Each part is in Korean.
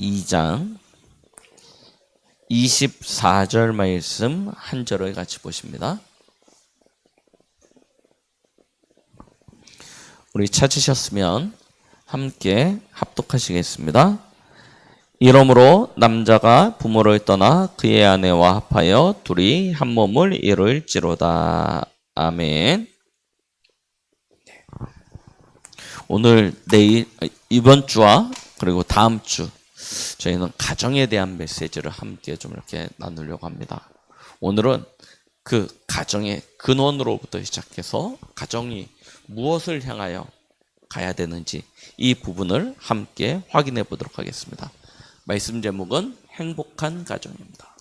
2장 24절 말씀 한 절을 같이 보십니다. 우리 찾으셨으면 함께 합독하시겠습니다. 이러므로 남자가 부모를 떠나 그의 아내와 합하여 둘이 한 몸을 이룰지로다. 아멘. 오늘 내일 이번 주와 그리고 다음 주 저희는 가정에 대한 메시지를 함께 좀 이렇게 나누려고 합니다. 오늘은 그 가정의 근원으로부터 시작해서 가정이 무엇을 향하여 가야 되는지 이 부분을 함께 확인해 보도록 하겠습니다. 말씀 제목은 행복한 가정입니다.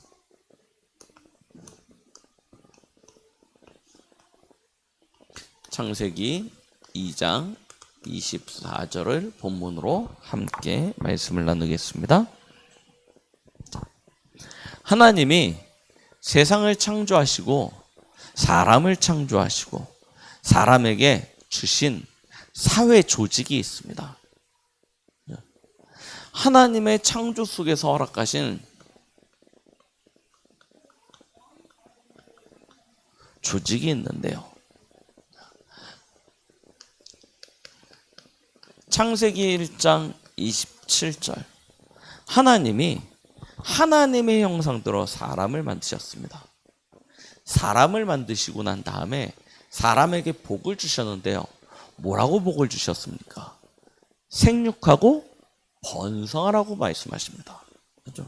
창세기 2장 24절을 본문으로 함께 말씀을 나누겠습니다. 하나님이 세상을 창조하시고 사람을 창조하시고 사람에게 주신 사회 조직이 있습니다. 하나님의 창조 속에서 허락하신 조직이 있는데요. 창세기 1장 27절 하나님이 하나님의 형상대로 사람을 만드셨습니다. 사람을 만드시고 난 다음에 사람에게 복을 주셨는데요. 뭐라고 복을 주셨습니까? 생육하고 번성하라고 말씀하십니다. 그렇죠?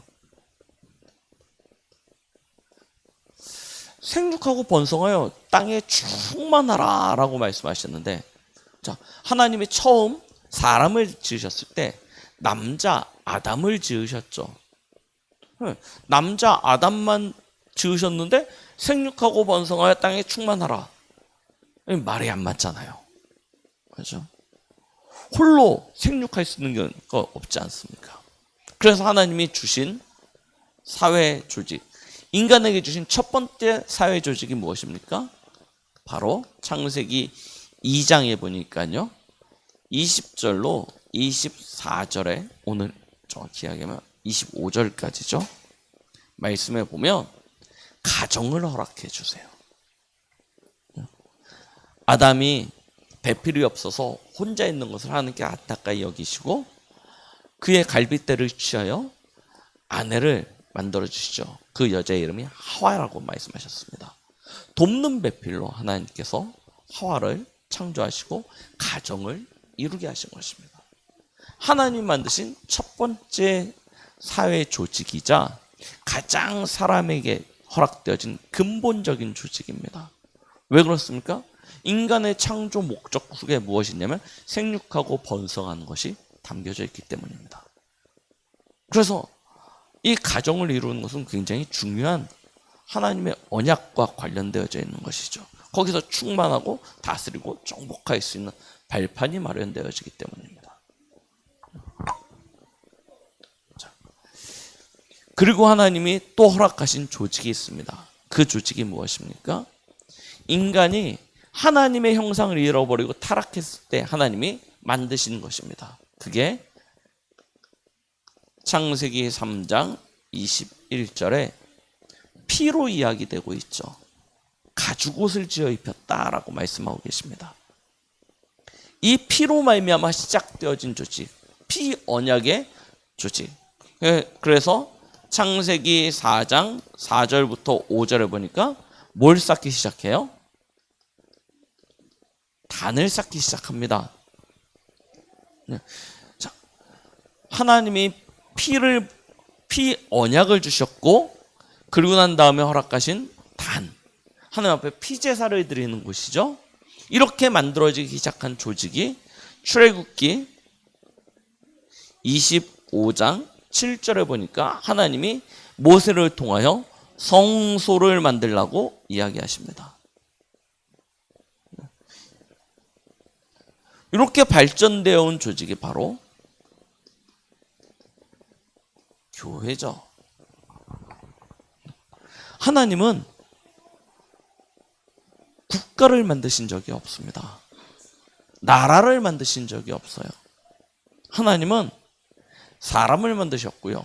생육하고 번성하여 땅에 충만하라 라고 말씀하셨는데, 자, 하나님이 처음 사람을 지으셨을 때 남자 아담을 지으셨죠. 남자 아담만 지으셨는데 생육하고 번성하여 땅에 충만하라. 말이 안 맞잖아요. 그렇죠? 홀로 생육할 수 있는 거 없지 않습니까? 그래서 하나님이 주신 사회 조직, 인간에게 주신 첫 번째 사회 조직이 무엇입니까? 바로 창세기 2장에 보니까요. 20절로 24절에 오늘 정확히 이야기하면 25절까지죠. 말씀에 보면 가정을 허락해 주세요. 아담이 배필이 없어서 혼자 있는 것을 하나님께 안타까이 여기시고 그의 갈빗대를 취하여 아내를 만들어 주시죠. 그 여자의 이름이 하와라고 말씀하셨습니다. 돕는 배필로 하나님께서 하와를 창조하시고 가정을 이루게 하신 것입니다. 하나님 만드신 첫 번째 사회 조직이자 가장 사람에게 허락되어진 근본적인 조직입니다. 왜 그렇습니까? 인간의 창조 목적 속에 무엇이 있냐면 생육하고 번성하는 것이 담겨져 있기 때문입니다. 그래서 이 가정을 이루는 것은 굉장히 중요한 하나님의 언약과 관련되어져 있는 것이죠. 거기서 충만하고 다스리고 정복할 수 있는 발판이 마련되어지기 때문입니다. 자, 그리고 하나님이 또 허락하신 조직이 있습니다. 그 조직이 무엇입니까? 인간이 하나님의 형상을 잃어버리고 타락했을 때 하나님이 만드신 것입니다. 그게 창세기 3장 21절에 피로 이야기되고 있죠. 가죽옷을 지어 입혔다라고 말씀하고 계십니다. 이 피로 말미암아 시작되어진 조직, 피 언약의 조직. 그래서 창세기 4장 4절부터 5절에 보니까 뭘 쌓기 시작해요? 단을 쌓기 시작합니다. 자, 하나님이 피 언약을 주셨고 그리고 난 다음에 허락하신 단, 하나님 앞에 피제사를 드리는 곳이죠. 이렇게 만들어지기 시작한 조직이 출애굽기 25장 7절에 보니까 하나님이 모세를 통하여 성소를 만들라고 이야기하십니다. 이렇게 발전되어 온 조직이 바로 교회죠. 하나님은 국가를 만드신 적이 없습니다. 나라를 만드신 적이 없어요. 하나님은 사람을 만드셨고요.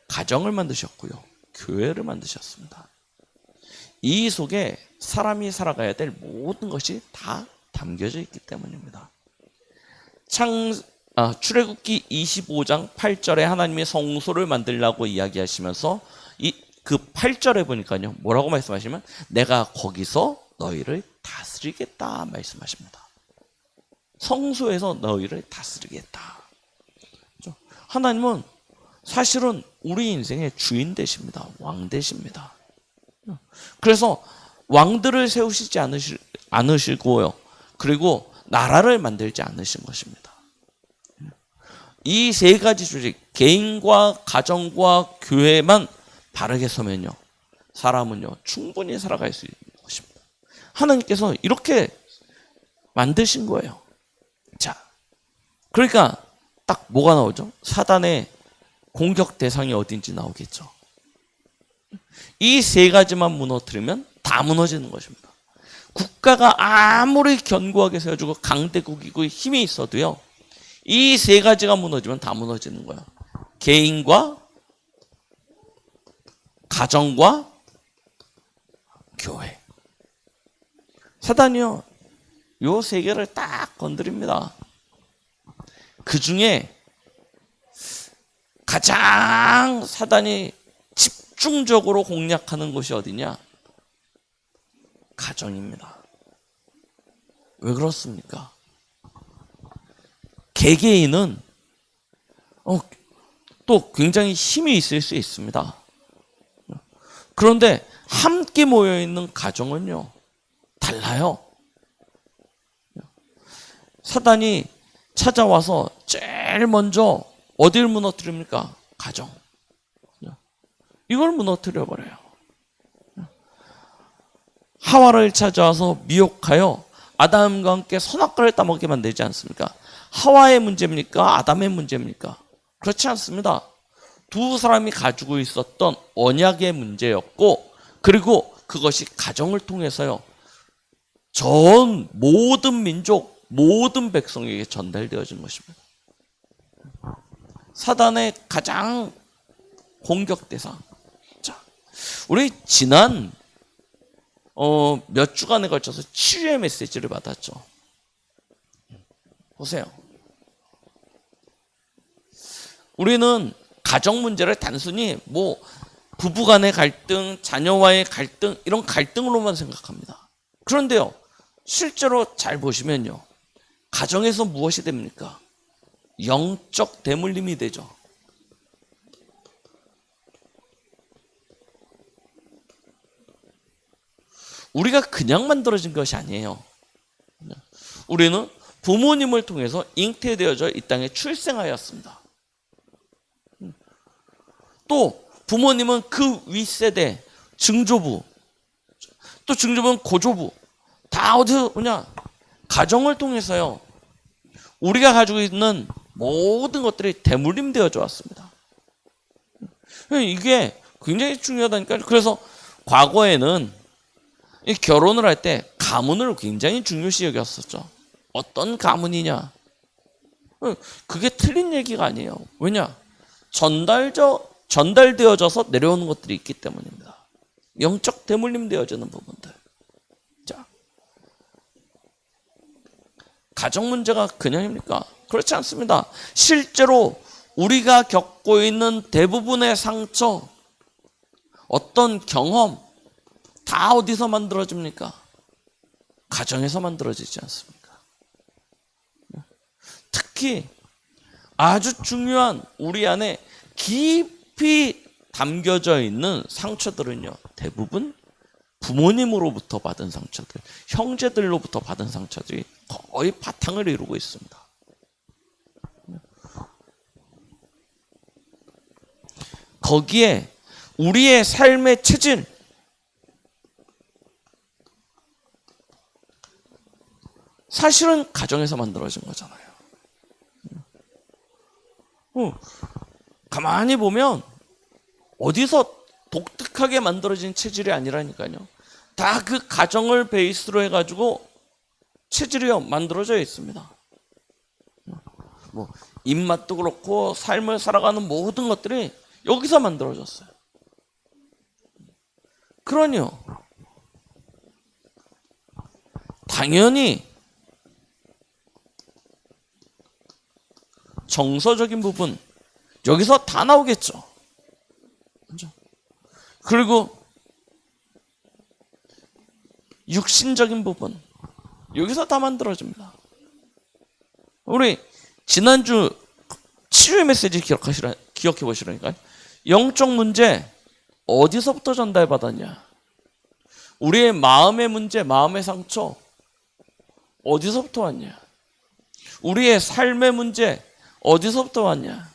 가정을 만드셨고요. 교회를 만드셨습니다. 이 속에 사람이 살아가야 될 모든 것이 다 담겨져 있기 때문입니다. 출애굽기 25장 8절에 하나님이 성소를 만들라고 이야기하시면서 그 8절에 보니까요. 뭐라고 말씀하시면 내가 거기서 너희를 다스리겠다 말씀하십니다. 성소에서 너희를 다스리겠다. 하나님은 사실은 우리 인생의 주인 되십니다. 왕 되십니다. 그래서 왕들을 세우시지 않으시고요. 그리고 나라를 만들지 않으신 것입니다. 이 세 가지 조직, 개인과 가정과 교회만 바르게 서면요. 사람은요, 충분히 살아갈 수 있는 것입니다. 하나님께서 이렇게 만드신 거예요. 자, 그러니까 딱 뭐가 나오죠? 사단의 공격 대상이 어딘지 나오겠죠. 이 세 가지만 무너뜨리면 다 무너지는 것입니다. 국가가 아무리 견고하게 세워주고 강대국이고 힘이 있어도요. 이 세 가지가 무너지면 다 무너지는 거예요. 개인과 가정과 교회. 사단이요. 요 세 개를 딱 건드립니다. 그 중에 가장 사단이 집중적으로 공략하는 곳이 어디냐? 가정입니다. 왜 그렇습니까? 개개인은 또 굉장히 힘이 있을 수 있습니다. 그런데 함께 모여있는 가정은요, 달라요. 사단이 찾아와서 제일 먼저 어디를 무너뜨립니까? 가정. 이걸 무너뜨려 버려요. 하와를 찾아와서 미혹하여 아담과 함께 선악과를 따먹게 만들지 않습니까? 하와의 문제입니까? 아담의 문제입니까? 그렇지 않습니다. 두 사람이 가지고 있었던 언약의 문제였고, 그리고 그것이 가정을 통해서요, 전 모든 민족, 모든 백성에게 전달되어진 것입니다. 사단의 가장 공격 대상. 자, 우리 지난 몇 주간에 걸쳐서 치유의 메시지를 받았죠. 보세요. 우리는 가정 문제를 단순히 부부간의 갈등, 자녀와의 갈등, 이런 갈등으로만 생각합니다. 그런데요, 실제로 잘 보시면요, 가정에서 무엇이 됩니까? 영적 대물림이 되죠. 우리가 그냥 만들어진 것이 아니에요. 우리는 부모님을 통해서 잉태되어져 이 땅에 출생하였습니다. 또 부모님은 그 윗세대, 증조부, 또 증조부는 고조부, 다 어디서 오냐? 가정을 통해서요. 우리가 가지고 있는 모든 것들이 대물림되어져 왔습니다. 이게 굉장히 중요하다니까요. 그래서 과거에는 이 결혼을 할 때 가문을 굉장히 중요시 여겼었죠. 어떤 가문이냐? 그게 틀린 얘기가 아니에요. 왜냐? 전달되어져서 내려오는 것들이 있기 때문입니다. 영적 대물림 되어지는 부분들. 자, 가정 문제가 그냥입니까? 그렇지 않습니다. 실제로 우리가 겪고 있는 대부분의 상처, 어떤 경험, 다 어디서 만들어집니까? 가정에서 만들어지지 않습니까? 특히 아주 중요한 우리 안에 깊이 담겨져 있는 상처들은요, 대부분 부모님으로부터 받은 상처들, 형제들로부터 받은 상처들이 거의 바탕을 이루고 있습니다. 거기에 우리의 삶의 체질, 사실은 가정에서 만들어진 거잖아요. 가만히 보면 어디서 독특하게 만들어진 체질이 아니라니까요. 다 그 가정을 베이스로 해가지고 체질이 만들어져 있습니다. 입맛도 그렇고 삶을 살아가는 모든 것들이 여기서 만들어졌어요. 그러니요, 당연히 정서적인 부분 여기서 다 나오겠죠. 그렇죠? 그리고 육신적인 부분 여기서 다 만들어집니다. 우리 지난주 치유의 메시지 기억해 보시라니까요. 영적 문제 어디서부터 전달받았냐? 우리의 마음의 문제, 마음의 상처 어디서부터 왔냐? 우리의 삶의 문제 어디서부터 왔냐?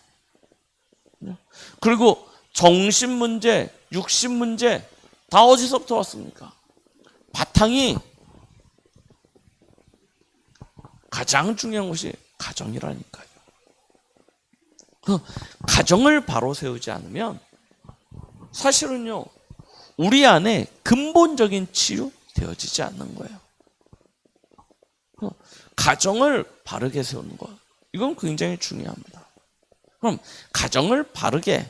그리고 정신 문제, 육신 문제 다 어디서부터 왔습니까? 바탕이 가장 중요한 것이 가정이라니까요. 그 가정을 바로 세우지 않으면 사실은요, 우리 안에 근본적인 치유 되어지지 않는 거예요. 가정을 바르게 세우는 것, 이건 굉장히 중요합니다. 그럼 가정을 바르게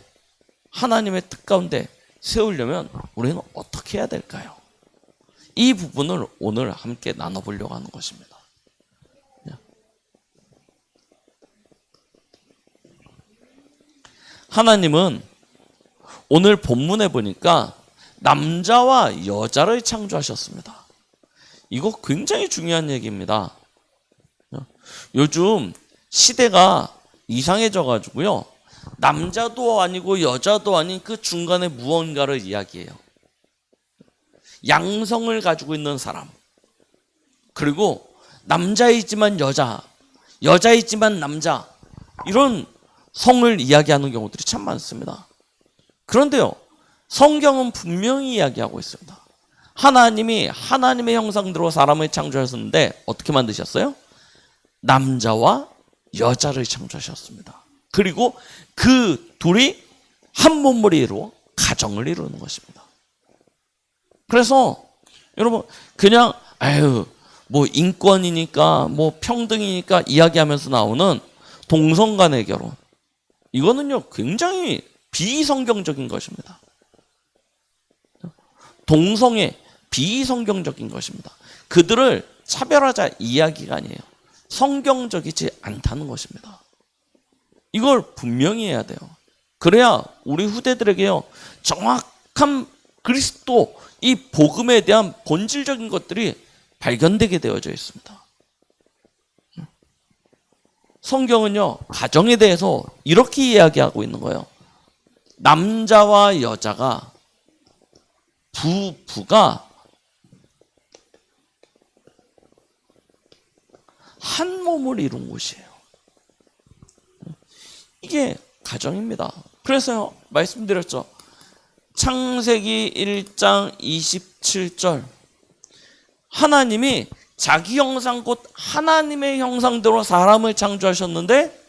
하나님의 뜻 가운데 세우려면 우리는 어떻게 해야 될까요? 이 부분을 오늘 함께 나눠보려고 하는 것입니다. 하나님은 오늘 본문에 보니까 남자와 여자를 창조하셨습니다. 이거 굉장히 중요한 얘기입니다. 요즘 시대가 이상해져 가지고요, 남자도 아니고 여자도 아닌 그 중간에 무언가를 이야기해요. 양성을 가지고 있는 사람, 그리고 남자이지만 여자, 여자이지만 남자, 이런 성을 이야기하는 경우들이 참 많습니다. 그런데요, 성경은 분명히 이야기하고 있습니다. 하나님이 하나님의 형상대로 사람을 창조하셨는데 어떻게 만드셨어요? 남자와 여자를 창조하셨습니다. 그리고 그 둘이 한 몸을 이루어 가정을 이루는 것입니다. 그래서 여러분, 그냥 뭐 인권이니까 뭐 평등이니까 이야기하면서 나오는 동성 간의 결혼, 이거는요 굉장히 비성경적인 것입니다. 동성애 비성경적인 것입니다. 그들을 차별하자 이야기가 아니에요. 성경적이지 않다는 것입니다. 이걸 분명히 해야 돼요. 그래야 우리 후대들에게요, 정확한 그리스도 이 복음에 대한 본질적인 것들이 발견되게 되어져 있습니다. 성경은요, 가정에 대해서 이렇게 이야기하고 있는 거예요. 남자와 여자가, 부부가 한 몸을 이룬 곳이에요. 이게 가정입니다. 그래서 말씀드렸죠. 창세기 1장 27절, 하나님이 자기 형상 곧 하나님의 형상대로 사람을 창조하셨는데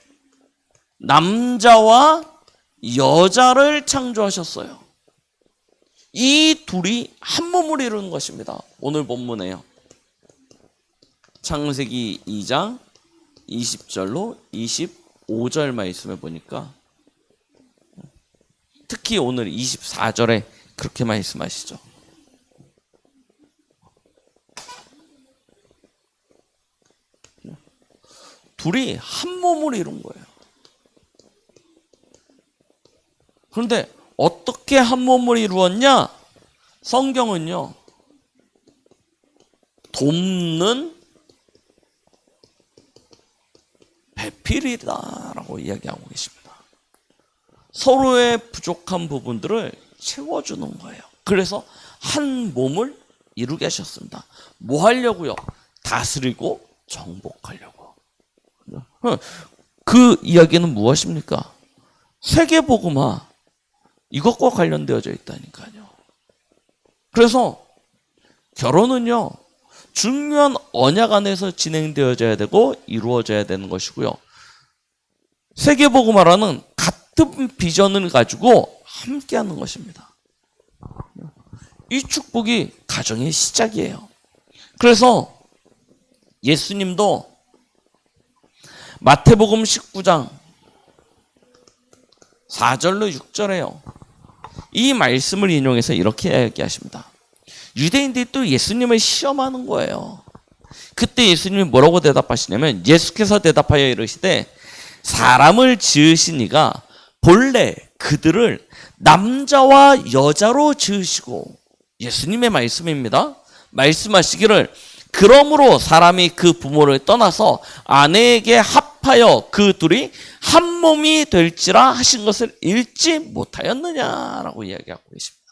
남자와 여자를 창조하셨어요. 이 둘이 한 몸을 이루는 것입니다. 오늘 본문에요. 창세기 2장 20절로 25절 말씀에 보니까 특히 오늘 24절에 그렇게 말씀하시죠. 둘이 한 몸을 이룬 거예요. 그런데 어떻게 한 몸을 이루었냐? 성경은요, 돕는 배필이다라고 이야기하고 계십니다. 서로의 부족한 부분들을 채워주는 거예요. 그래서 한 몸을 이루게 하셨습니다. 뭐 하려고요? 다스리고 정복하려고. 그 이야기는 무엇입니까? 세계복음화, 이것과 관련되어져 있다니까요. 그래서 결혼은요, 중요한 언약 안에서 진행되어져야 되고 이루어져야 되는 것이고요. 세계복음화라는 같은 비전을 가지고 함께하는 것입니다. 이 축복이 가정의 시작이에요. 그래서 예수님도 마태복음 19장 4절로 6절에요. 이 말씀을 인용해서 이렇게 얘기하십니다. 유대인들이 또 예수님을 시험하는 거예요. 그때 예수님이 뭐라고 대답하시냐면 예수께서 대답하여 이르시되 사람을 지으신 이가 본래 그들을 남자와 여자로 지으시고, 예수님의 말씀입니다. 말씀하시기를 그러므로 사람이 그 부모를 떠나서 아내에게 합하여 그 둘이 한 몸이 될지라 하신 것을 읽지 못하였느냐라고 이야기하고 계십니다.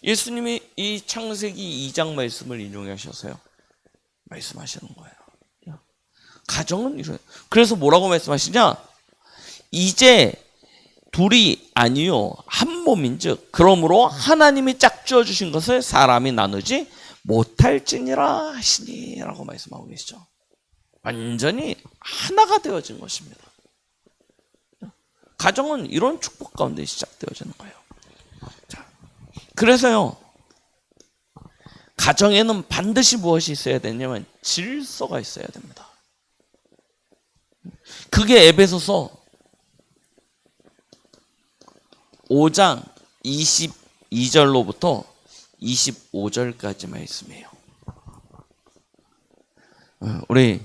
예수님이 이 창세기 2장 말씀을 인용하셔서요 말씀하시는 거예요. 가정은 이런. 그래서 뭐라고 말씀하시냐? 이제 둘이 아니요 한 몸인즉 그러므로 하나님이 짝지어 주신 것을 사람이 나누지 못할지니라 하시니라고 말씀하고 계시죠. 완전히 하나가 되어진 것입니다. 가정은 이런 축복 가운데 시작되어지는 거예요. 자, 그래서요 가정에는 반드시 무엇이 있어야 되냐면 질서가 있어야 됩니다. 그게 에베소서 5장 22절로부터 25절까지 말씀이에요. 우리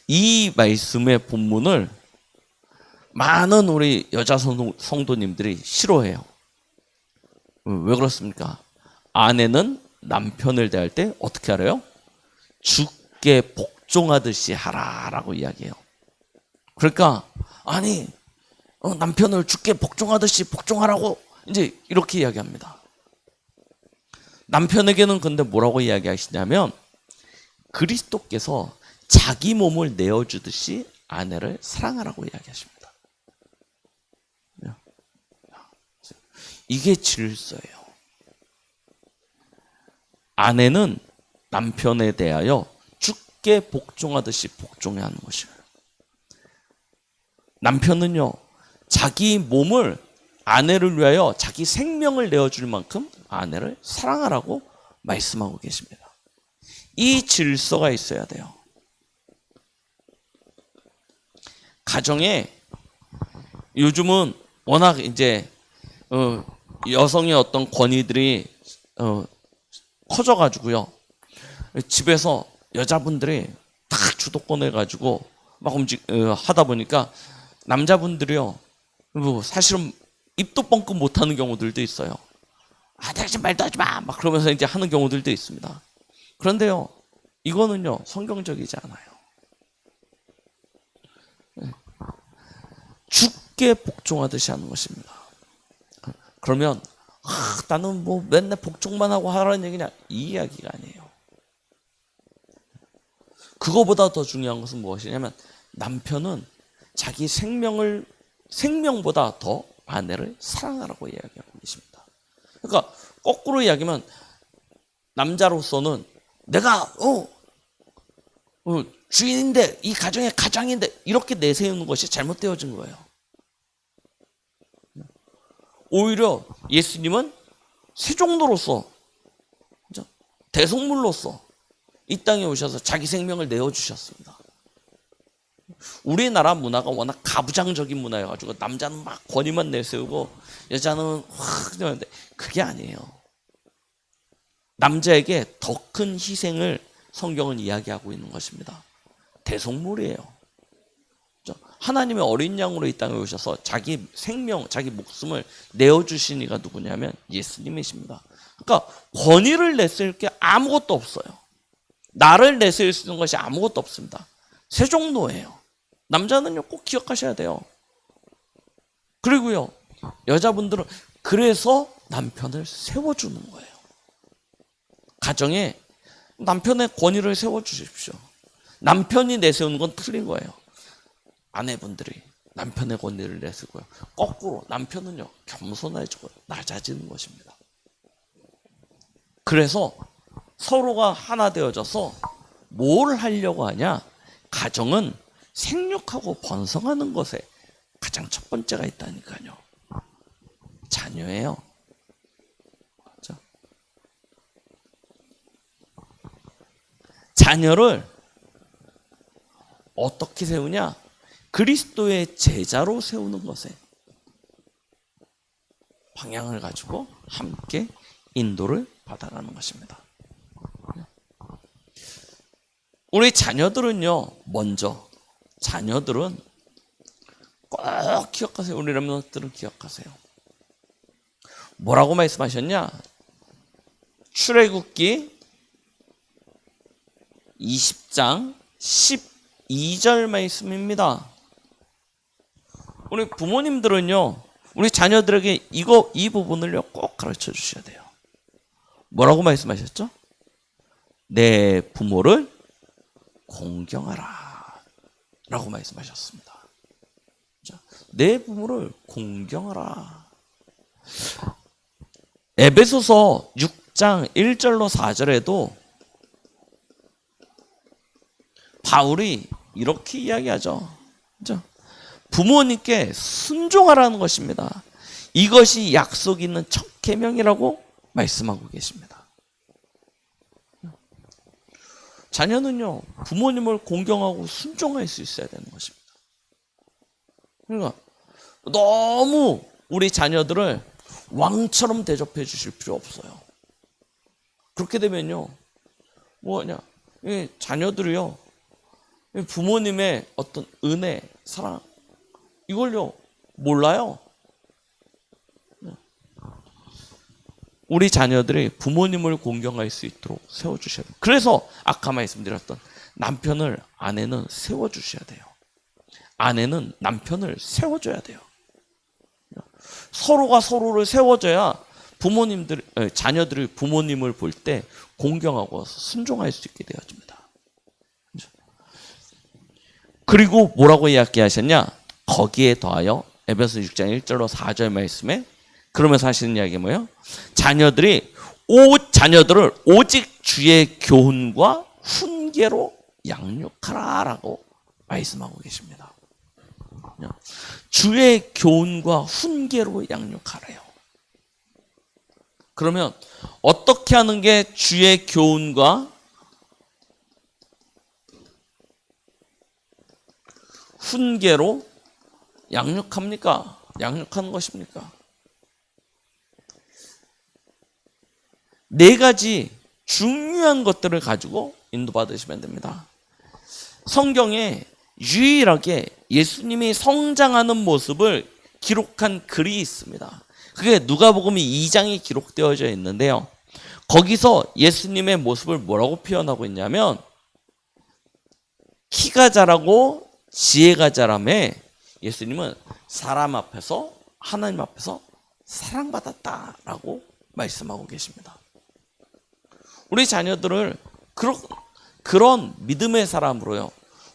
이 말씀의 본문을 많은 우리 여자 성도님들이 싫어해요. 왜 그렇습니까? 아내는 남편을 대할 때 어떻게 하래요? 주께 복종하듯이 하라라고 이야기해요. 그러니까 아니 남편을 주께 복종하듯이 복종하라고 이제 이렇게 이야기합니다. 남편에게는 근데 뭐라고 이야기하시냐면 그리스도께서 자기 몸을 내어주듯이 아내를 사랑하라고 이야기하십니다. 이게 질서예요. 아내는 남편에 대하여 주께 복종하듯이 복종해야 하는 것이에요. 남편은요 자기 몸을 아내를 위하여 자기 생명을 내어줄 만큼 아내를 사랑하라고 말씀하고 계십니다. 이 질서가 있어야 돼요. 가정에 요즘은 워낙 이제 여성의 어떤 권위들이 커져가지고요. 집에서 여자분들이 다 주도권을 가지고 막 하다 보니까 남자분들이요. 뭐 사실은 입도 뻥끗 못하는 경우들도 있어요. 아, 당신 말도 하지 마! 막 그러면서 이제 하는 경우들도 있습니다. 그런데요, 이거는요, 성경적이지 않아요. 주께 복종하듯이 하는 것입니다. 그러면, 나는 뭐 맨날 복종만 하고 하라는 얘기냐? 이 이야기가 아니에요. 그거보다 더 중요한 것은 무엇이냐면, 남편은 자기 생명보다 더 아내를 사랑하라고 이야기하고 계십니다. 그러니까 거꾸로 이야기하면 남자로서는 내가 주인인데 이 가정의 가장인데 이렇게 내세우는 것이 잘못되어진 거예요. 오히려 예수님은 세종로로서 대속물로서 이 땅에 오셔서 자기 생명을 내어주셨습니다. 우리나라 문화가 워낙 가부장적인 문화여가지고 남자는 막 권위만 내세우고 여자는 확 하는데 그게 아니에요. 남자에게 더 큰 희생을 성경은 이야기하고 있는 것입니다. 대속물이에요. 하나님의 어린 양으로 이 땅에 오셔서 자기 생명, 자기 목숨을 내어주신 이가 누구냐면 예수님이십니다. 그러니까 권위를 내세울 게 아무것도 없어요. 나를 내세울 수 있는 것이 아무것도 없습니다. 세종노예요. 남자는요 꼭 기억하셔야 돼요. 그리고요 여자분들은 그래서 남편을 세워주는 거예요. 가정에 남편의 권위를 세워주십시오. 남편이 내세우는 건 틀린 거예요. 아내분들이 남편의 권위를 내세우고요. 거꾸로 남편은요 겸손해지고 낮아지는 것입니다. 그래서 서로가 하나 되어져서 뭘 하려고 하냐? 가정은 생육하고 번성하는 것에 가장 첫 번째가 있다니까요. 자녀예요. 그렇죠? 자녀를 어떻게 세우냐? 그리스도의 제자로 세우는 것에 방향을 가지고 함께 인도를 받아가는 것입니다. 우리 자녀들은요, 먼저 자녀들은 꼭 기억하세요. 우리 렘넌트들은 기억하세요. 뭐라고 말씀하셨냐? 출애굽기 20장 12절 말씀입니다. 우리 부모님들은요, 우리 자녀들에게 이 부분을요 꼭 가르쳐 주셔야 돼요. 뭐라고 말씀하셨죠? 내 부모를 공경하라 라고 말씀하셨습니다. 내 부모를 공경하라. 에베소서 6장 1절로 4절에도 바울이 이렇게 이야기하죠. 부모님께 순종하라는 것입니다. 이것이 약속 있는 첫 계명이라고 말씀하고 계십니다. 자녀는요, 부모님을 공경하고 순종할 수 있어야 되는 것입니다. 그러니까 너무 우리 자녀들을 왕처럼 대접해 주실 필요 없어요. 그렇게 되면요, 자녀들이요, 부모님의 어떤 은혜, 사랑, 이걸요 몰라요. 우리 자녀들이 부모님을 공경할 수 있도록 세워주셔야 돼요. 그래서 아까 말씀드렸던 아내는 세워주셔야 돼요. 아내는 남편을 세워줘야 돼요. 서로가 서로를 세워줘야 자녀들이 부모님을 볼 때 공경하고 순종할 수 있게 되어집니다. 그리고 뭐라고 이야기하셨냐? 거기에 더하여 에베소 6장 1절로 4절 말씀에 그러면서 하시는 이야기 뭐예요? 자녀들을 오직 주의 교훈과 훈계로 양육하라라고 말씀하고 계십니다. 주의 교훈과 훈계로 양육하래요. 그러면 어떻게 하는 게 주의 교훈과 훈계로 양육합니까? 양육하는 것입니까? 네 가지 중요한 것들을 가지고 인도받으시면 됩니다. 성경에 유일하게 예수님이 성장하는 모습을 기록한 글이 있습니다. 그게 누가복음 2장에 기록되어져 있는데요. 거기서 예수님의 모습을 뭐라고 표현하고 있냐면 키가 자라고 지혜가 자라매 예수님은 사람 앞에서 하나님 앞에서 사랑받았다라고 말씀하고 계십니다. 우리 자녀들을 그런 믿음의 사람으로요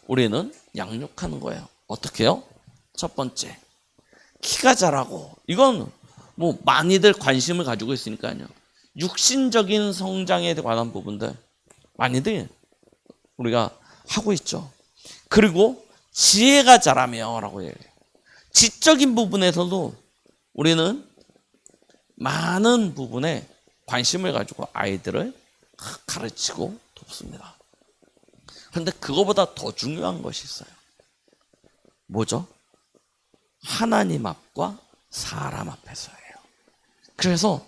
우리는 양육하는 거예요. 어떻게 해요? 첫 번째, 키가 자라고, 이건 뭐 많이들 관심을 가지고 있으니까요. 육신적인 성장에 관한 부분들 많이들 우리가 하고 있죠. 그리고 지혜가 자라며 라고 해요. 지적인 부분에서도 우리는 많은 부분에 관심을 가지고 아이들을 가르치고 돕습니다. 그런데 그거보다 더 중요한 것이 있어요. 뭐죠? 하나님 앞과 사람 앞에서예요. 그래서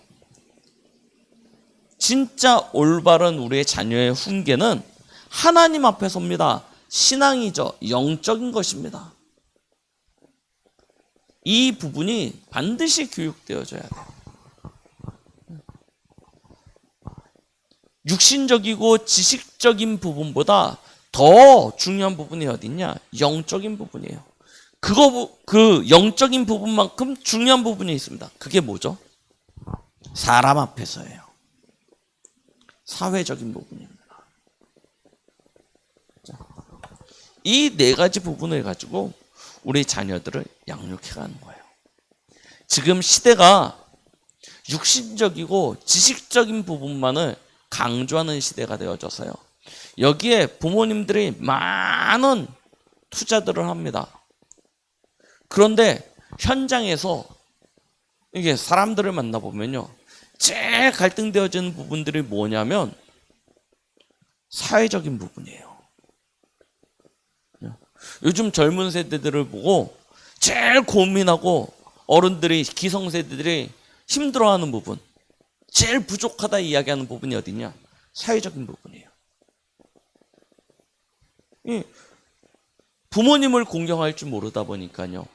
진짜 올바른 우리의 자녀의 훈계는 하나님 앞에서입니다. 신앙이죠. 영적인 것입니다. 이 부분이 반드시 교육되어져야 돼요. 육신적이고 지식적인 부분보다 더 중요한 부분이 어딨냐? 영적인 부분이에요. 그 영적인 부분만큼 중요한 부분이 있습니다. 그게 뭐죠? 사람 앞에서예요. 사회적인 부분입니다. 이 네 가지 부분을 가지고 우리 자녀들을 양육해가는 거예요. 지금 시대가 육신적이고 지식적인 부분만을 강조하는 시대가 되어져서요. 여기에 부모님들이 많은 투자들을 합니다. 그런데 현장에서 이게 사람들을 만나보면요. 제일 갈등되어지는 부분들이 뭐냐면 사회적인 부분이에요. 요즘 젊은 세대들을 보고 제일 고민하고 어른들이, 기성세대들이 힘들어하는 부분, 제일 부족하다 이야기하는 부분이 어디냐? 사회적인 부분이에요. 부모님을 공경할 줄 모르다 보니까요.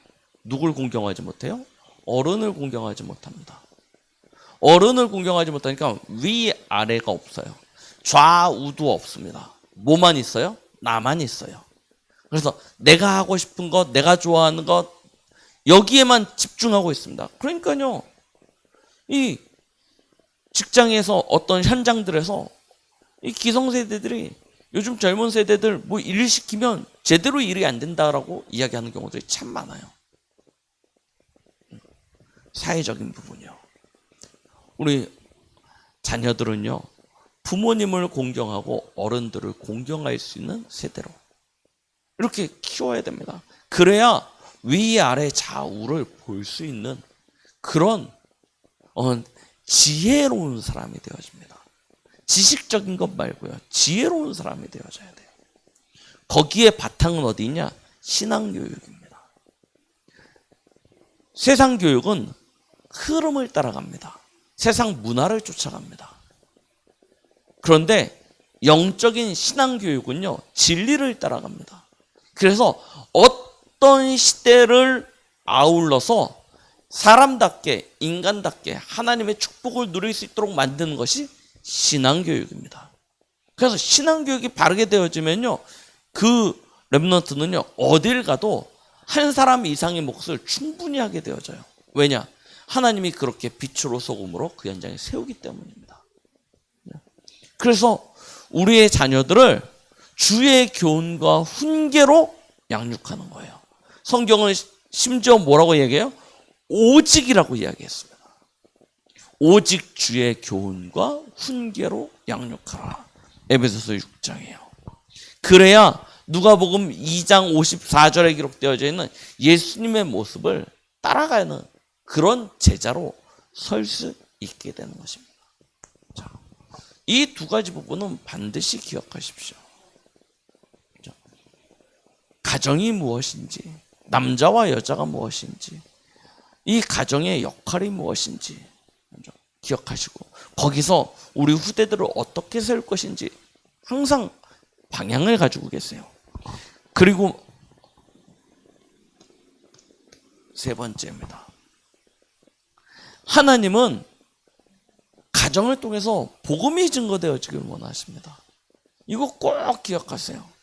누굴 공경하지 못해요? 어른을 공경하지 못합니다. 어른을 공경하지 못하니까 위아래가 없어요. 좌우도 없습니다. 뭐만 있어요? 나만 있어요. 그래서 내가 하고 싶은 것, 내가 좋아하는 것, 여기에만 집중하고 있습니다. 그러니까요, 이 직장에서 어떤 현장들에서 이 기성세대들이 요즘 젊은 세대들 뭐 일 시키면 제대로 일이 안 된다라고 이야기하는 경우들이 참 많아요. 사회적인 부분이요. 우리 자녀들은요, 부모님을 공경하고 어른들을 공경할 수 있는 세대로 이렇게 키워야 됩니다. 그래야 위아래 좌우를 볼 수 있는 그런 지혜로운 사람이 되어집니다. 지식적인 것 말고요, 지혜로운 사람이 되어져야 돼요. 거기에 바탕은 어디 있냐? 신앙교육입니다. 세상 교육은 흐름을 따라갑니다. 세상 문화를 쫓아갑니다. 그런데 영적인 신앙교육은요, 진리를 따라갑니다. 그래서 어떤 시대를 아울러서 사람답게, 인간답게 하나님의 축복을 누릴 수 있도록 만드는 것이 신앙교육입니다. 그래서 신앙교육이 바르게 되어지면요, 그 렘넌트는요, 어딜 가도 한 사람 이상의 몫을 충분히 하게 되어져요. 왜냐? 하나님이 그렇게 빛으로 소금으로 그 현장에 세우기 때문입니다. 그래서 우리의 자녀들을 주의 교훈과 훈계로 양육하는 거예요. 성경은 심지어 뭐라고 얘기해요? 오직이라고 이야기했습니다. 오직 주의 교훈과 훈계로 양육하라. 에베소서 6장이에요. 그래야 누가복음 2장 54절에 기록되어져 있는 예수님의 모습을 따라가는 그런 제자로 설 수 있게 되는 것입니다. 자, 이 두 가지 부분은 반드시 기억하십시오. 가정이 무엇인지, 남자와 여자가 무엇인지, 이 가정의 역할이 무엇인지 먼저 기억하시고, 거기서 우리 후대들을 어떻게 세울 것인지 항상 방향을 가지고 계세요. 그리고 세 번째입니다. 하나님은 가정을 통해서 복음이 증거되어지길 원하십니다. 이거 꼭 기억하세요.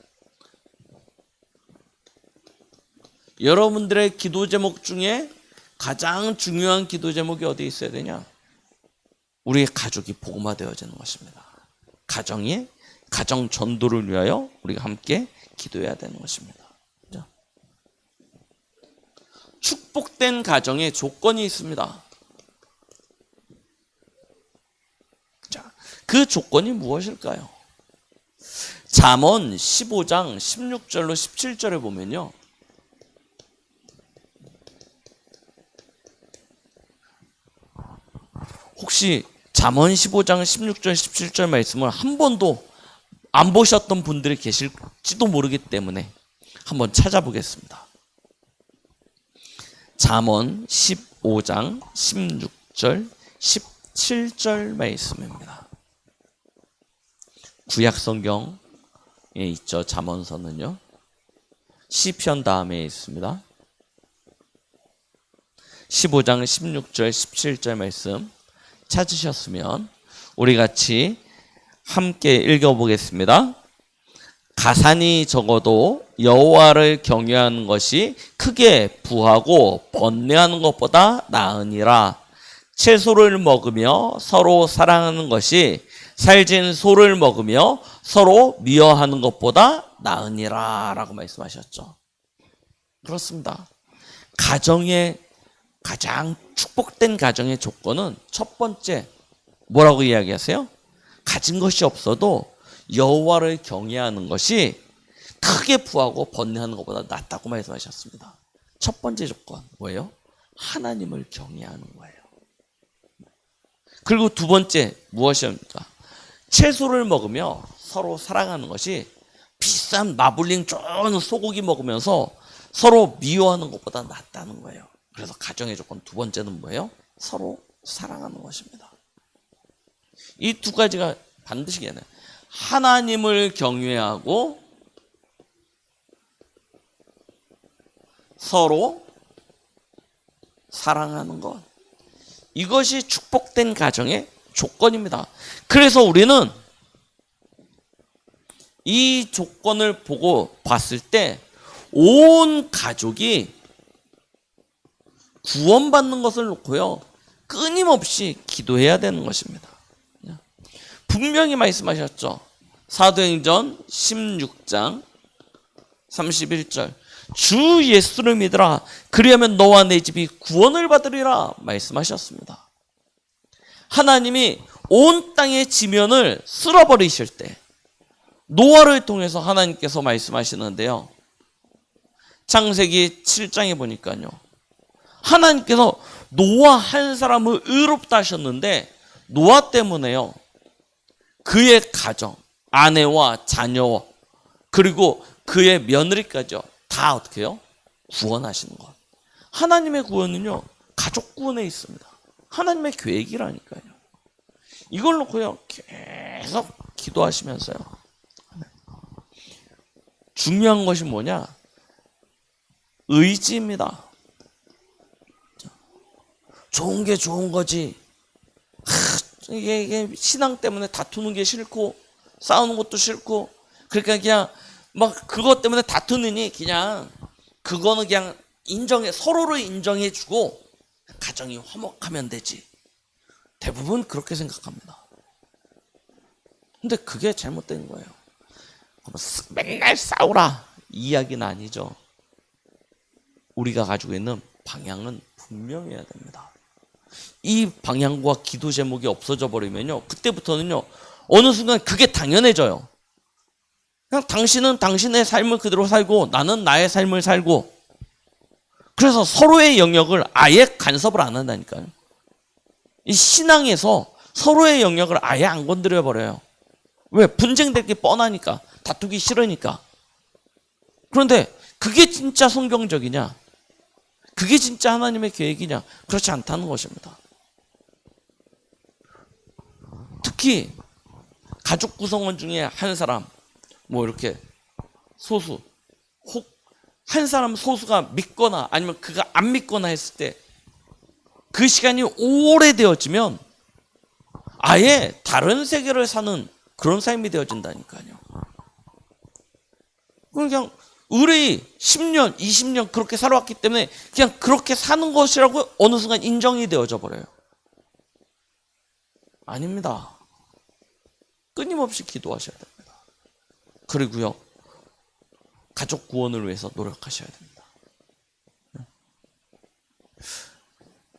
여러분들의 기도 제목 중에 가장 중요한 기도 제목이 어디에 있어야 되냐? 우리의 가족이 복음화되어지는 것입니다. 가정 전도를 위하여 우리가 함께 기도해야 되는 것입니다. 축복된 가정에 조건이 있습니다. 자, 그 조건이 무엇일까요? 잠언 15장 16절로 17절에 보면요, 혹시 잠언 15장 16절 17절 말씀을 한 번도 안 보셨던 분들이 계실지도 모르기 때문에 한번 찾아보겠습니다. 잠언 15장 16절 17절 말씀입니다. 구약 성경에 있죠. 잠언서는요, 시편 다음에 있습니다. 15장 16절 17절 말씀 찾으셨으면 우리 같이 함께 읽어보겠습니다. 가산이 적어도 여호와를 경외하는 것이 크게 부하고 번뇌하는 것보다 나으니라. 채소를 먹으며 서로 사랑하는 것이 살진 소를 먹으며 서로 미워하는 것보다 나으니라 라고 말씀하셨죠. 그렇습니다. 가장 축복된 가정의 조건은 첫 번째 뭐라고 이야기하세요? 가진 것이 없어도 여호와를 경외하는 것이 크게 부하고 번뇌하는 것보다 낫다고 말씀하셨습니다. 첫 번째 조건 뭐예요? 하나님을 경외하는 거예요. 그리고 두 번째 무엇입니까? 채소를 먹으며 서로 사랑하는 것이 쌈 마블링 쫀 소고기 먹으면서 서로 미워하는 것보다 낫다는 거예요. 그래서 가정의 조건 두 번째는 뭐예요? 서로 사랑하는 것입니다. 이 두 가지가 반드시 해야 돼요. 하나님을 경외하고 서로 사랑하는 것. 이것이 축복된 가정의 조건입니다. 그래서 우리는 이 조건을 보고 봤을 때 온 가족이 구원받는 것을 놓고요, 끊임없이 기도해야 되는 것입니다. 분명히 말씀하셨죠. 사도행전 16장 31절. 주 예수를 믿으라. 그리하면 너와 내 집이 구원을 받으리라 말씀하셨습니다. 하나님이 온 땅의 지면을 쓸어버리실 때 노아를 통해서 하나님께서 말씀하시는데요. 창세기 7장에 보니까요, 하나님께서 노아 한 사람을 의롭다 하셨는데 노아 때문에요, 그의 가정, 아내와 자녀, 그리고 그의 며느리까지요, 다 어떻게 해요? 구원하시는 것. 하나님의 구원은요, 가족 구원에 있습니다. 하나님의 계획이라니까요. 이걸 놓고요, 계속 기도하시면서요. 중요한 것이 뭐냐? 의지입니다. 좋은 게 좋은 거지. 이게 신앙 때문에 다투는 게 싫고 싸우는 것도 싫고, 그러니까 그냥 막 그것 때문에 다투느니 그냥 그거는 그냥 서로를 인정해주고 가정이 화목하면 되지. 대부분 그렇게 생각합니다. 근데 그게 잘못된 거예요. 맨날 싸우라 이 이야기는 아니죠. 우리가 가지고 있는 방향은 분명해야 됩니다. 이 방향과 기도 제목이 없어져 버리면요, 그때부터는요, 어느 순간 그게 당연해져요. 그냥 당신은 당신의 삶을 그대로 살고 나는 나의 삶을 살고, 그래서 서로의 영역을 아예 간섭을 안 한다니까요. 이 신앙에서 서로의 영역을 아예 안 건드려 버려요. 왜? 분쟁될 게 뻔하니까, 다투기 싫으니까. 그런데 그게 진짜 성경적이냐? 그게 진짜 하나님의 계획이냐? 그렇지 않다는 것입니다. 특히 가족 구성원 중에 한 사람, 뭐 이렇게 소수, 혹 한 사람 소수가 믿거나 아니면 그가 안 믿거나 했을 때 그 시간이 오래되어지면 아예 다른 세계를 사는 그런 삶이 되어진다니까요. 그냥 우리 10년, 20년 그렇게 살아왔기 때문에 그냥 그렇게 사는 것이라고 어느 순간 인정이 되어져 버려요. 아닙니다. 끊임없이 기도하셔야 됩니다. 그리고요, 가족 구원을 위해서 노력하셔야 됩니다.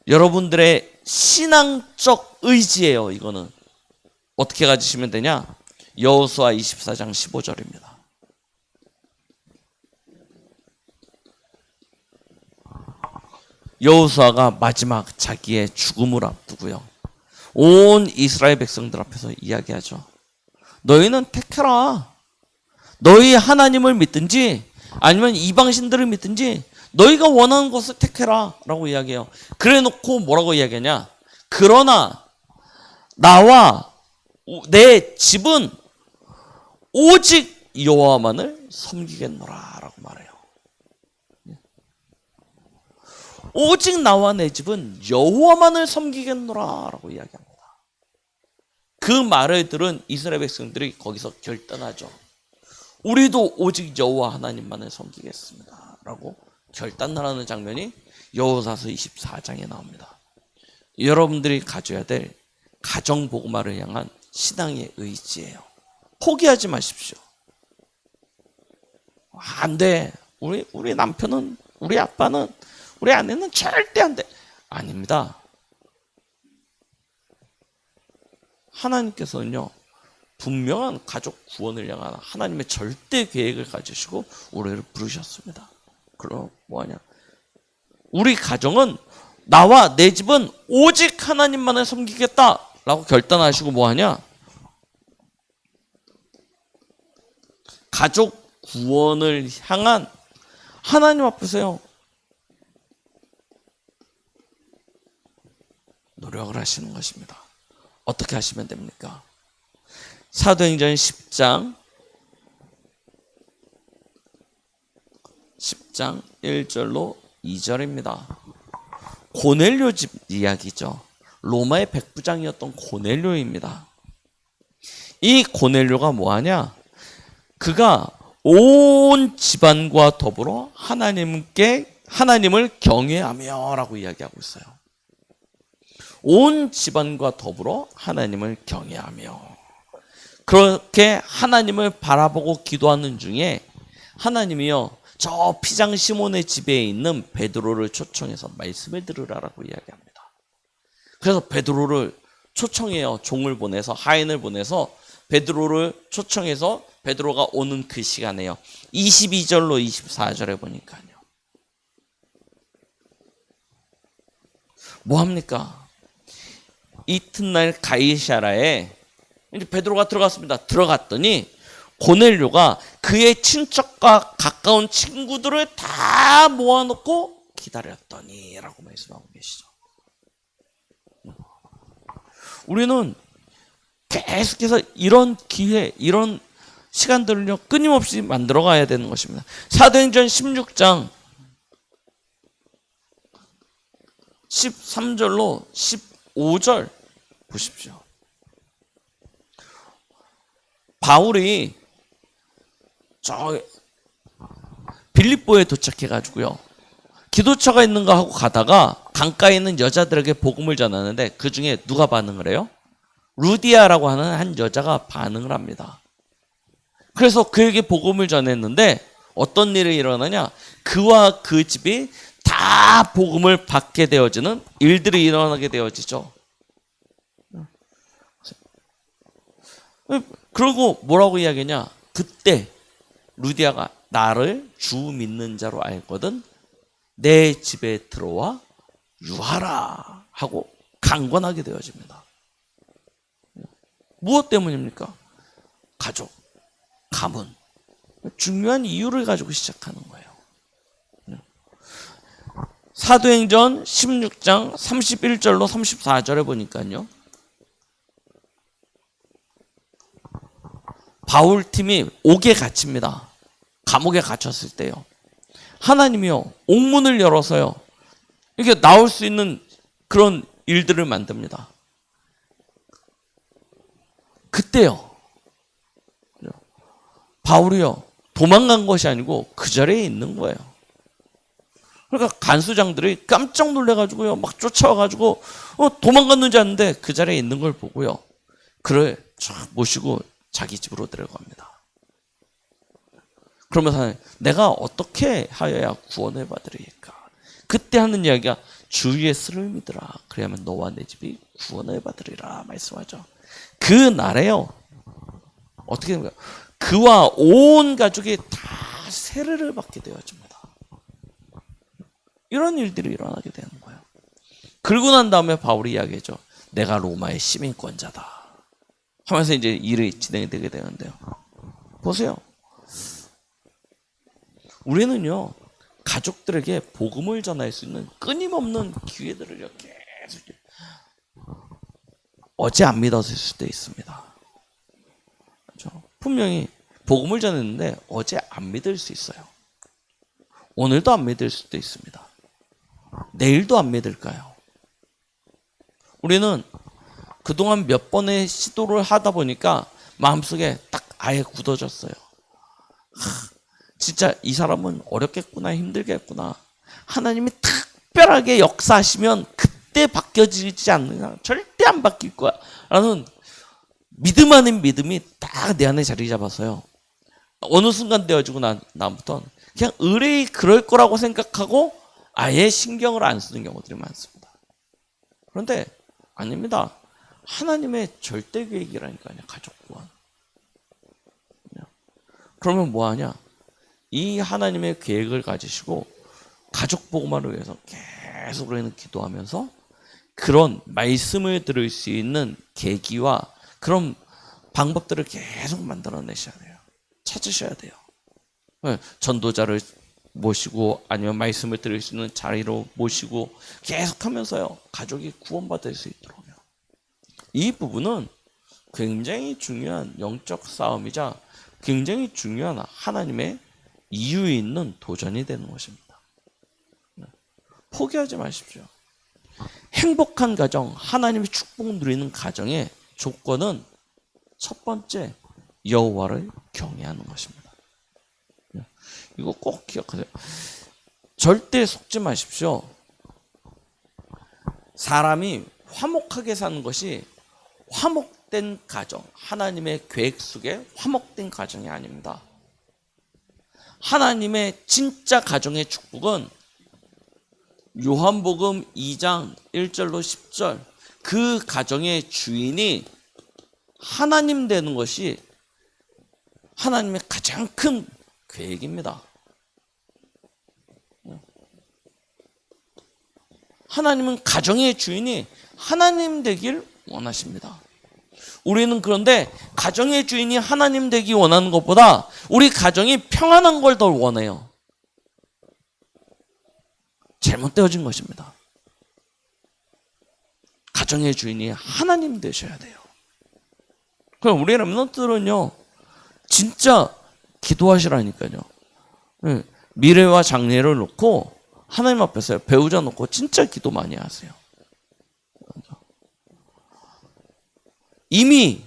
여러분들의 신앙적 의지예요. 이거는 어떻게 가지시면 되냐? 여호수아 24장 15절입니다. 여호수아가 마지막 자기의 죽음을 앞두고요, 온 이스라엘 백성들 앞에서 이야기하죠. 너희는 택해라. 너희 하나님을 믿든지 아니면 이방신들을 믿든지 너희가 원하는 것을 택해라 라고 이야기해요. 그래 놓고 뭐라고 이야기하냐? 그러나 나와 내 집은 오직 여호와만을 섬기겠노라 라고 말해요. 오직 나와 내 집은 여호와만을 섬기겠노라 라고 이야기합니다. 그 말을 들은 이스라엘 백성들이 거기서 결단하죠. 우리도 오직 여호와 하나님만을 섬기겠습니다 라고 결단하는 장면이 여호사서 24장에 나옵니다. 여러분들이 가져야 될 가정 복음화를 향한 신앙의 의지예요. 포기하지 마십시오. 안 돼. 우리 남편은, 우리 아빠는, 우리 아내는 절대 안 돼. 아닙니다. 하나님께서는요, 분명한 가족 구원을 향한 하나님의 절대 계획을 가지시고 우리를 부르셨습니다. 그럼 뭐하냐? 우리 가정은, 나와 내 집은 오직 하나님만을 섬기겠다라고 결단하시고 뭐하냐? 가족 구원을 향한 하나님 앞에서요 노력을 하시는 것입니다. 어떻게 하시면 됩니까? 사도행전 10장 1절로 2절입니다. 고넬료 집 이야기죠. 로마의 백부장이었던 고넬료입니다. 이 고넬료가 뭐하냐? 그가 온 집안과 더불어 하나님을 경외하며 라고 이야기하고 있어요. 온 집안과 더불어 하나님을 경외하며, 그렇게 하나님을 바라보고 기도하는 중에 하나님이요 저 피장 시몬의 집에 있는 베드로를 초청해서 말씀을 들으라라고 이야기합니다. 그래서 베드로를 초청해요. 종을 보내서, 하인을 보내서 베드로를 초청해서 베드로가 오는 그 시간에요 22절로 24절에 보니까요 뭐합니까? 이튿날 가이사랴에 이제 베드로가 들어갔습니다. 들어갔더니 고넬료가 그의 친척과 가까운 친구들을 다 모아놓고 기다렸더니 라고 말씀하고 계시죠. 우리는 계속해서 이런 기회, 이런 시간들을요 끊임없이 만들어 가야 되는 것입니다. 사도행전 16장 13절로 15절 보십시오. 바울이 저 빌립보에 도착해가지고요 기도처가 있는 거 하고 가다가 강가에 있는 여자들에게 복음을 전하는데 그 중에 누가 반응을 해요? 루디아라고 하는 한 여자가 반응을 합니다. 그래서 그에게 복음을 전했는데 어떤 일이 일어나냐? 그와 그 집이 다 복음을 받게 되어지는 일들이 일어나게 되어지죠. 그리고 뭐라고 이야기하냐? 그때 루디아가 나를 주 믿는 자로 알거든 내 집에 들어와 유하라 하고 강권하게 되어집니다. 무엇 때문입니까? 가족, 가문, 중요한 이유를 가지고 시작하는 거예요. 사도행전 16장 31절로 34절에 보니까요 바울팀이 옥에 갇힙니다. 감옥에 갇혔을 때요 하나님이요 옥문을 열어서요 이렇게 나올 수 있는 그런 일들을 만듭니다. 그때요 바울이요 도망간 것이 아니고 그 자리에 있는 거예요. 그러니까 간수장들이 깜짝 놀래가지고요 막 쫓아와가지고 도망갔는 줄 알았는데 그 자리에 있는 걸 보고요 그를 쫙 모시고 자기 집으로 데려갑니다. 그러면서 내가 어떻게 하여야 구원을 받으리까? 그때 하는 이야기가 주 예수를 믿으라. 그래야만 너와 내 집이 구원을 받으리라 말씀하죠. 그 날에요 어떻게 됩니까? 그와 온 가족이 다 세례를 받게 되어집니다. 이런 일들이 일어나게 되는 거예요. 그러고 난 다음에 바울이 이야기하죠. 내가 로마의 시민권자다 하면서 이제 일이 진행되게 되는데요. 보세요. 우리는요 가족들에게 복음을 전할 수 있는 끊임없는 기회들을 계속 어제 안 믿었을 수도 있습니다. 그렇죠? 분명히 복음을 전했는데 어제 안 믿을 수 있어요. 오늘도 안 믿을 수도 있습니다. 내일도 안 믿을까요? 우리는 그동안 몇 번의 시도를 하다 보니까 마음속에 딱 아예 굳어졌어요. 진짜 이 사람은 어렵겠구나, 힘들겠구나. 하나님이 특별하게 역사하시면 그때 바뀌어지지 않는 사람 절대 안 바뀔 거야 라는 믿음 아닌 믿음이 딱 내 안에 자리 잡아서요 어느 순간 되어지고 나부터는 그냥 의뢰이 그럴 거라고 생각하고 아예 신경을 안 쓰는 경우들이 많습니다. 그런데 아닙니다. 하나님의 절대 계획이라니까요. 가족 구원. 그러면 뭐하냐? 이 하나님의 계획을 가지시고 가족 복음화를 위해서 계속 우리는 기도하면서 그런 말씀을 들을 수 있는 계기와 그런 방법들을 계속 만들어내셔야 돼요. 찾으셔야 돼요. 전도자를 모시고 아니면 말씀을 들을 수 있는 자리로 모시고 계속하면서요 가족이 구원받을 수 있도록요. 이 부분은 굉장히 중요한 영적 싸움이자 굉장히 중요한 하나님의 이유 있는 도전이 되는 것입니다. 포기하지 마십시오. 행복한 가정, 하나님의 축복 누리는 가정의 조건은 첫 번째, 여호와를 경외하는 것입니다. 이거 꼭 기억하세요. 절대 속지 마십시오. 사람이 화목하게 사는 것이 화목된 가정, 하나님의 계획 속에 화목된 가정이 아닙니다. 하나님의 진짜 가정의 축복은 요한복음 2장 1절로 10절 그 가정의 주인이 하나님 되는 것이 하나님의 가장 큰 계획입니다. 하나님은 가정의 주인이 하나님 되길 원하십니다. 우리는 그런데 가정의 주인이 하나님 되기 원하는 것보다 우리 가정이 평안한 걸 더 원해요. 잘못되어진 것입니다. 가정의 주인이 하나님 되셔야 돼요. 그럼 우리 렘넌트들은요 진짜 기도하시라니까요. 미래와 장래를 놓고 하나님 앞에서 배우자 놓고 진짜 기도 많이 하세요. 이미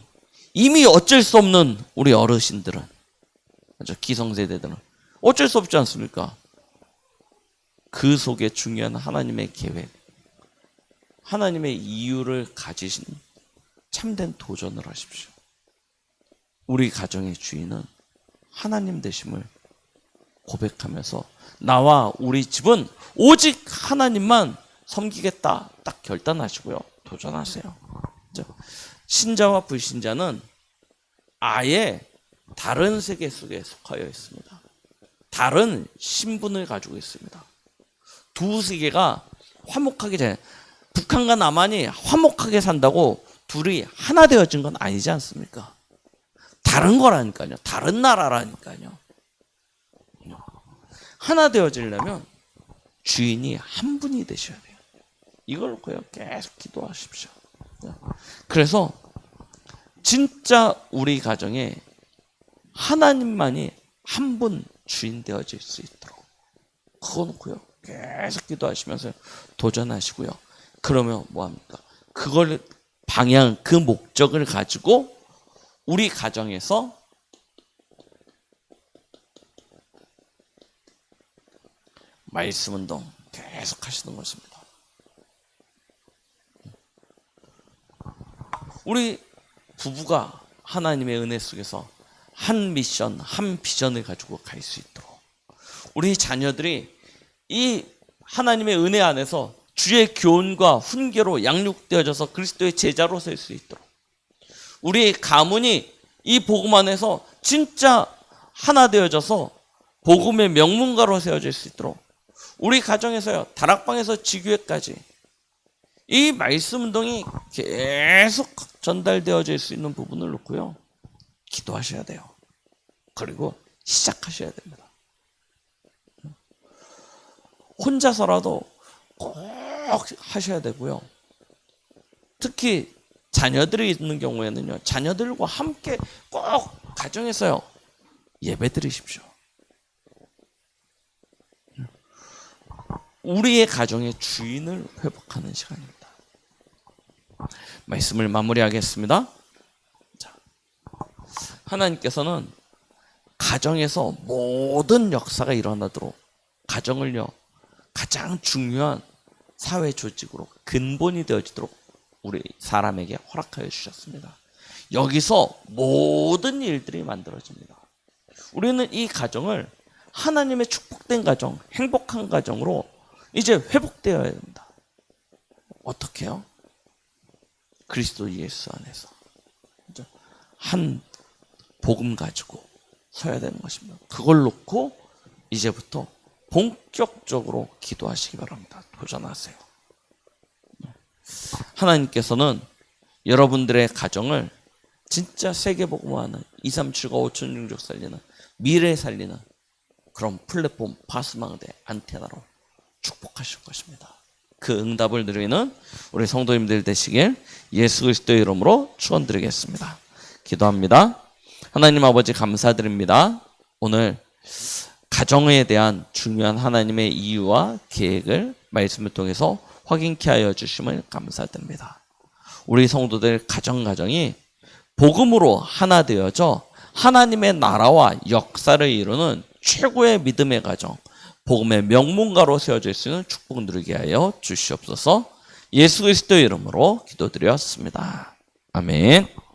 어쩔 수 없는 우리 어르신들은, 기성세대들은 어쩔 수 없지 않습니까? 그 속에 중요한 하나님의 계획, 하나님의 이유를 가지신 참된 도전을 하십시오. 우리 가정의 주인은 하나님 되심을 고백하면서 나와 우리 집은 오직 하나님만 섬기겠다 딱 결단하시고요. 도전하세요. 신자와 불신자는 아예 다른 세계 속에 속하여 있습니다. 다른 신분을 가지고 있습니다. 두 세계가 화목하게 돼. 북한과 남한이 화목하게 산다고 둘이 하나 되어진 건 아니지 않습니까? 다른 거라니까요. 다른 나라라니까요. 하나 되어지려면 주인이 한 분이 되셔야 돼요. 이걸 놓고요 계속 기도하십시오. 그래서 진짜 우리 가정에 하나님만이 한 분 주인 되어질 수 있도록 그거 놓고요 계속 기도하시면서 도전하시고요. 그러면 뭐합니까? 그걸 방향, 그 목적을 가지고 우리 가정에서 말씀 운동 계속 하시는 것입니다. 우리 부부가 하나님의 은혜 속에서 한 미션, 한 비전을 가지고 갈 수 있도록 우리 자녀들이 이 하나님의 은혜 안에서 주의 교훈과 훈계로 양육되어져서 그리스도의 제자로 설 수 있도록 우리 가문이 이 복음 안에서 진짜 하나 되어져서 복음의 명문가로 세워질 수 있도록 우리 가정에서요 다락방에서 지교회까지 이 말씀 운동이 계속 전달되어질 수 있는 부분을 놓고요 기도하셔야 돼요. 그리고 시작하셔야 됩니다. 혼자서라도 꼭 하셔야 되고요. 특히 자녀들이 있는 경우에는요 자녀들과 함께 꼭 가정에서요 예배 드리십시오. 우리의 가정의 주인을 회복하는 시간입니다. 말씀을 마무리하겠습니다. 자, 하나님께서는 가정에서 모든 역사가 일어나도록 가정을요 가장 중요한 사회 조직으로 근본이 되어지도록 우리 사람에게 허락하여 주셨습니다. 여기서 모든 일들이 만들어집니다. 우리는 이 가정을 하나님의 축복된 가정, 행복한 가정으로 이제 회복되어야 됩니다. 어떻게 해요? 그리스도 예수 안에서 한 복음 가지고 서야 되는 것입니다. 그걸 놓고 이제부터 본격적으로 기도하시기 바랍니다. 도전하세요. 하나님께서는 여러분들의 가정을 진짜 세계복음화하는 237과 5천 종족 살리는 미래 살리는 그런 플랫폼 파수망대 안테나로 축복하실 것입니다. 그 응답을 누리는 우리 성도님들 되시길 예수 그리스도의 이름으로 축원드리겠습니다. 기도합니다. 하나님 아버지 감사드립니다. 오늘 가정에 대한 중요한 하나님의 이유와 계획을 말씀을 통해서 확인케 하여 주심을 감사드립니다. 우리 성도들 가정이 복음으로 하나 되어져 하나님의 나라와 역사를 이루는 최고의 믿음의 가정, 복음의 명문가로 세워질 수 있는 축복 누리게 하여 주시옵소서. 예수 그리스도의 이름으로 기도드렸습니다. 아멘.